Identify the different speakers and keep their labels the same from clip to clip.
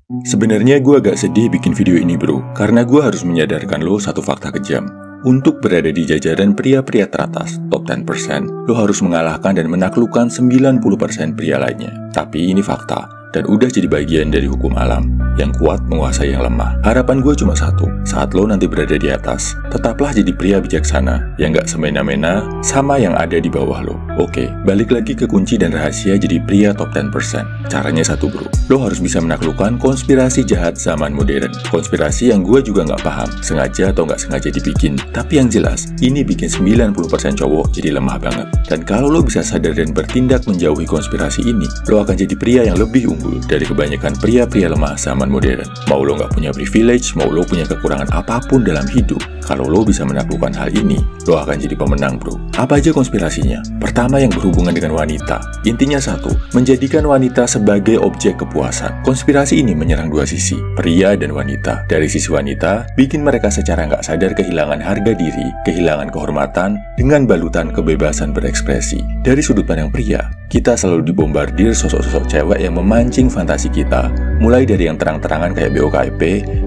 Speaker 1: Sebenarnya gue agak sedih bikin video ini bro, karena gue harus menyadarkan lo satu fakta kejam. Untuk berada di jajaran pria-pria teratas, top 10%, lo harus mengalahkan dan menaklukkan 90% pria lainnya. Tapi ini fakta, dan udah jadi bagian dari hukum alam. Yang kuat menguasai yang lemah. Harapan gue cuma satu, saat lo nanti berada di atas, tetaplah jadi pria bijaksana, yang gak semena-mena sama yang ada di bawah lo. Oke, balik lagi ke kunci dan rahasia jadi pria top 10%. Caranya satu bro, lo harus bisa menaklukkan konspirasi jahat zaman modern. Konspirasi yang gue juga gak paham, sengaja atau gak sengaja dibikin. Tapi yang jelas, ini bikin 90% cowok jadi lemah banget. Dan kalau lo bisa sadar dan bertindak menjauhi konspirasi ini, lo akan jadi pria yang lebih unggul dari kebanyakan pria-pria lemah zaman modern. Mau lo nggak punya privilege, mau lo punya kekurangan apapun dalam hidup, kalau lo bisa menaklukkan hal ini, lo akan jadi pemenang bro. Apa aja konspirasinya? Pertama yang berhubungan dengan wanita. Intinya satu, menjadikan wanita sebagai objek kepuasan. Konspirasi ini menyerang dua sisi, pria dan wanita. Dari sisi wanita, bikin mereka secara nggak sadar kehilangan harga diri, kehilangan kehormatan, dengan balutan kebebasan berekspresi. Dari sudut pandang pria, kita selalu dibombardir sosok-sosok cewek yang memancing fantasi kita, mulai dari yang terang-terangan kayak BOKIP,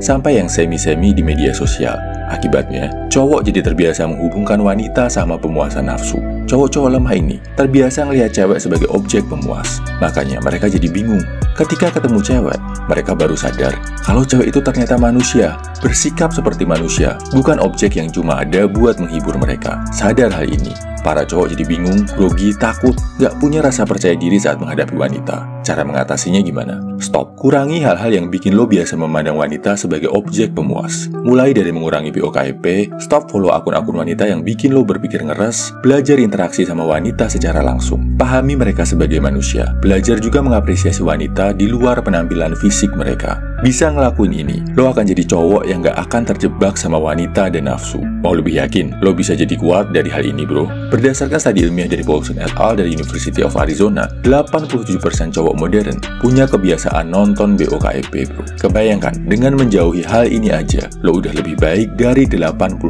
Speaker 1: sampai yang semi-semi di media sosial. Akibatnya, cowok jadi terbiasa menghubungkan wanita sama pemuasan nafsu. Cowok-cowok lemah ini terbiasa ngelihat cewek sebagai objek pemuas. Makanya mereka jadi bingung. Ketika ketemu cewek, mereka baru sadar kalau cewek itu ternyata manusia, bersikap seperti manusia, bukan objek yang cuma ada buat menghibur mereka. Sadar hal ini, para cowok jadi bingung, grogi, takut, gak punya rasa percaya diri saat menghadapi wanita. Cara mengatasinya gimana? Stop. Kurangi hal-hal yang bikin lo biasa memandang wanita sebagai objek pemuas. Mulai dari mengurangi BOKIP, stop follow akun-akun wanita yang bikin lo berpikir ngeres, belajar interaksi sama wanita secara langsung. Pahami mereka sebagai manusia. Belajar juga mengapresiasi wanita di luar penampilan fisik mereka. Bisa ngelakuin ini, lo akan jadi cowok yang gak akan terjebak sama wanita dan nafsu. Mau lebih yakin, lo bisa jadi kuat dari hal ini bro? Berdasarkan studi ilmiah dari Paulson et al. Dari University of Arizona, 87% cowok modern punya kebiasaan nonton BOKIP bro. Kebayangkan, dengan menjauhi hal ini aja, lo udah lebih baik dari 87%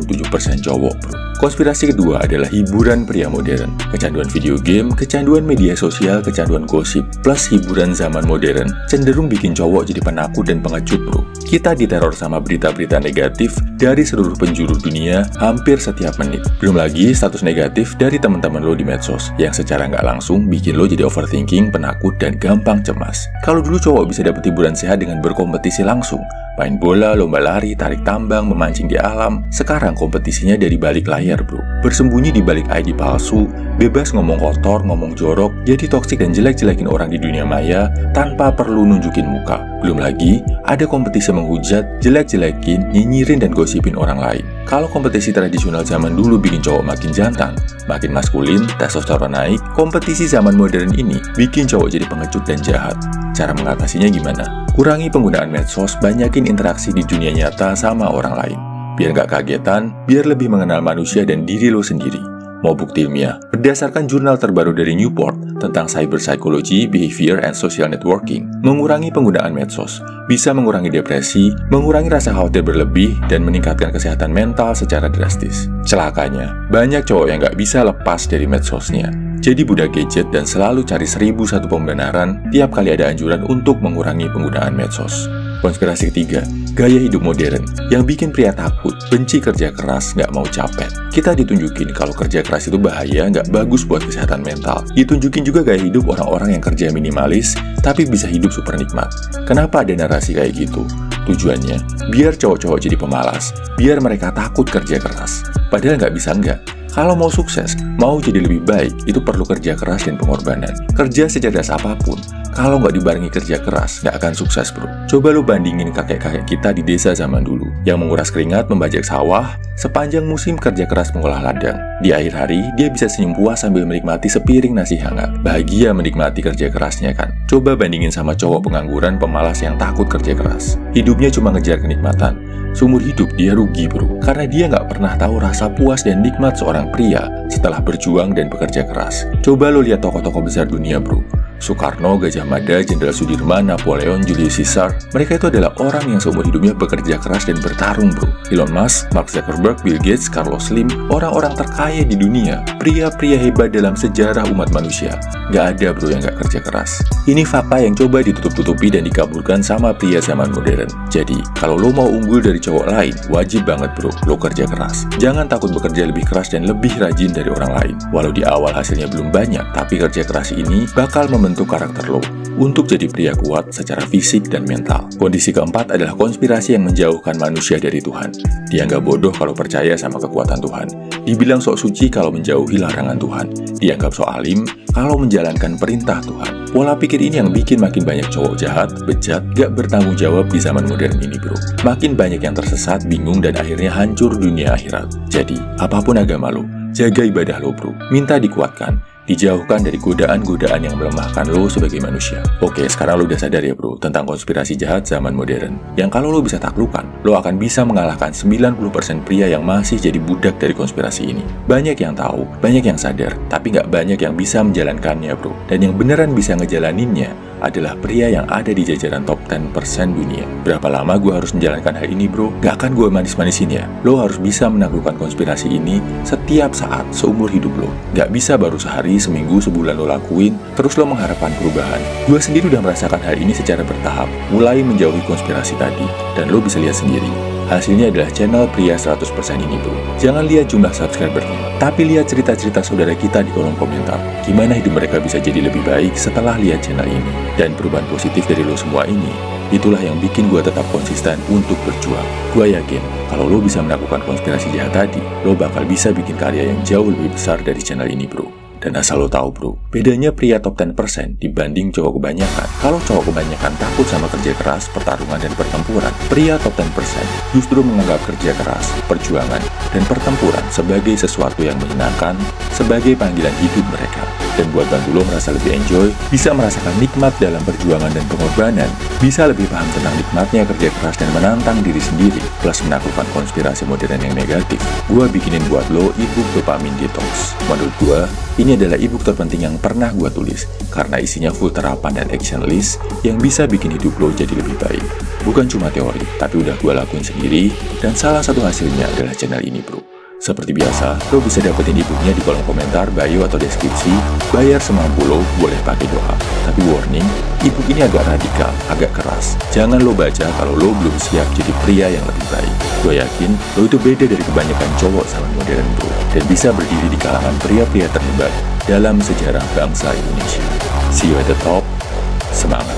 Speaker 1: cowok bro. Konspirasi kedua adalah hiburan pria modern. Kecanduan video game, kecanduan media sosial, kecanduan gosip, plus hiburan zaman modern cenderung bikin cowok jadi penakut dan pengecut bro. Kita diteror sama berita-berita negatif dari seluruh penjuru dunia hampir setiap menit. Belum lagi status negatif dari teman-teman lo di medsos yang secara nggak langsung bikin lo jadi overthinking, penakut, dan gampang cemas. Kalau dulu cowok bisa dapet hiburan sehat dengan berkompetisi langsung, main bola, lomba lari, tarik tambang, memancing di alam. Sekarang kompetisinya dari balik layar bro. Bersembunyi di balik ID palsu, bebas ngomong kotor, ngomong jorok, jadi toksik dan jelek-jelekin orang di dunia maya tanpa perlu nunjukin muka. Belum lagi, ada kompetisi menghujat, jelek-jelekin, nyinyirin, dan gosipin orang lain. Kalau kompetisi tradisional zaman dulu bikin cowok makin jantan, makin maskulin, testosteron naik, kompetisi zaman modern ini bikin cowok jadi pengecut dan jahat. Cara mengatasinya gimana? Kurangi penggunaan medsos, banyakin interaksi di dunia nyata sama orang lain. Biar gak kagetan, biar lebih mengenal manusia dan diri lo sendiri. Mau bukti ilmiah? Berdasarkan jurnal terbaru dari Newport tentang cyber psychology, behavior, and social networking, mengurangi penggunaan medsos bisa mengurangi depresi, mengurangi rasa khawatir berlebih, dan meningkatkan kesehatan mental secara drastis. Celakanya, banyak cowok yang gak bisa lepas dari medsosnya. Jadi budak gadget dan selalu cari 1001 pembenaran tiap kali ada anjuran untuk mengurangi penggunaan medsos. Konspirasi ketiga, gaya hidup modern yang bikin pria takut, benci kerja keras, nggak mau capek. Kita ditunjukin kalau kerja keras itu bahaya, nggak bagus buat kesehatan mental. Ditunjukin juga gaya hidup orang-orang yang kerja minimalis, tapi bisa hidup super nikmat. Kenapa ada narasi kayak gitu? Tujuannya, biar cowok-cowok jadi pemalas, biar mereka takut kerja keras. Padahal nggak bisa nggak. Kalau mau sukses, mau jadi lebih baik, itu perlu kerja keras dan pengorbanan. Kerja secerdas apapun, kalau nggak dibarengi kerja keras, nggak akan sukses bro. Coba lu bandingin kakek-kakek kita di desa zaman dulu, yang menguras keringat membajak sawah, sepanjang musim kerja keras mengolah ladang. Di akhir hari, dia bisa senyum puas sambil menikmati sepiring nasi hangat. Bahagia menikmati kerja kerasnya kan. Coba bandingin sama cowok pengangguran pemalas yang takut kerja keras. Hidupnya cuma ngejar kenikmatan. Seumur hidup dia rugi bro, karena dia nggak pernah tahu rasa puas dan nikmat seorang pria setelah berjuang dan bekerja keras. Coba lo lihat tokoh-tokoh besar dunia bro. Soekarno, Gajah Mada, Jenderal Sudirman, Napoleon, Julius Caesar, mereka itu adalah orang yang seumur hidupnya bekerja keras dan bertarung, bro. Elon Musk, Mark Zuckerberg, Bill Gates, Carlos Slim, orang-orang terkaya di dunia, pria-pria hebat dalam sejarah umat manusia. Gak ada, bro, yang gak kerja keras. Ini fakta yang coba ditutup-tutupi dan dikaburkan sama pria zaman modern. Jadi, kalau lo mau unggul dari cowok lain, wajib banget, bro, lo kerja keras. Jangan takut bekerja lebih keras dan lebih rajin dari orang lain. Walau di awal hasilnya belum banyak, tapi kerja keras ini bakal membentuk karakter lo untuk jadi pria kuat secara fisik dan mental. Kondisi keempat adalah konspirasi yang menjauhkan manusia dari Tuhan. Dianggap bodoh kalau percaya sama kekuatan Tuhan. Dibilang sok suci kalau menjauhi larangan Tuhan. Dianggap sok alim kalau menjalankan perintah Tuhan. Pola pikir ini yang bikin makin banyak cowok jahat, bejat, gak bertanggung jawab di zaman modern ini, bro. Makin banyak yang tersesat, bingung, dan akhirnya hancur dunia akhirat. Jadi, apapun agama lo, jaga ibadah lo, bro. Minta dikuatkan. Dijauhkan dari godaan-godaan yang melemahkan lo sebagai manusia. Oke, sekarang lo udah sadar ya, bro, tentang konspirasi jahat zaman modern. Yang kalau lo bisa taklukkan, lo akan bisa mengalahkan 90% pria yang masih jadi budak dari konspirasi ini. Banyak yang tahu, banyak yang sadar, tapi nggak banyak yang bisa menjalankannya, bro. Dan yang beneran bisa ngejalaninnya adalah pria yang ada di jajaran top 10% dunia. Berapa lama gue harus menjalankan hal ini, bro? Gak akan gue manis-manisin ya. Lo harus bisa menaklukkan konspirasi ini setiap saat seumur hidup lo. Gak bisa baru sehari, seminggu, sebulan lo lakuin, terus lo mengharapkan perubahan. Gue sendiri udah merasakan hal ini secara bertahap, mulai menjauhi konspirasi tadi. Dan lo bisa lihat sendiri. Hasilnya adalah channel pria 100% ini, bro. Jangan lihat jumlah subscribernya, tapi lihat cerita-cerita saudara kita di kolom komentar. Gimana hidup mereka bisa jadi lebih baik setelah lihat channel ini. Dan perubahan positif dari lo semua ini, itulah yang bikin gue tetap konsisten untuk berjuang. Gue yakin, kalau lo bisa melakukan konspirasi jahat tadi, lo bakal bisa bikin karya yang jauh lebih besar dari channel ini, bro. Dan asal lo tahu, bro, bedanya pria top 10% dibanding cowok kebanyakan. Kalau cowok kebanyakan takut sama kerja keras, pertarungan, dan pertempuran, pria top 10% justru menganggap kerja keras, perjuangan, dan pertempuran sebagai sesuatu yang menyenangkan, sebagai panggilan hidup mereka. Dan buat bantu lo merasa lebih enjoy, bisa merasakan nikmat dalam perjuangan dan pengorbanan, bisa lebih paham tentang nikmatnya kerja keras dan menantang diri sendiri, plus menaklukkan konspirasi modern yang negatif, gue bikinin buat lo ebook Dopamine Detox. Menurut gue, ini adalah ebook terpenting yang pernah gue tulis, karena isinya full terapan dan action list yang bisa bikin hidup lo jadi lebih baik. Bukan cuma teori, tapi udah gue lakuin sendiri, dan salah satu hasilnya adalah channel ini, bro. Seperti biasa, lo bisa dapetin ebooknya di kolom komentar, bio, atau deskripsi. Bayar semampu lo, boleh pakai doa. Tapi warning, ebook ini agak radikal, agak keras. Jangan lo baca kalau lo belum siap jadi pria yang lebih baik. Gue yakin, lo itu beda dari kebanyakan cowok zaman modern, bro. Dan bisa berdiri di kalangan pria-pria terhebat dalam sejarah bangsa Indonesia. See you at the top. Semangat!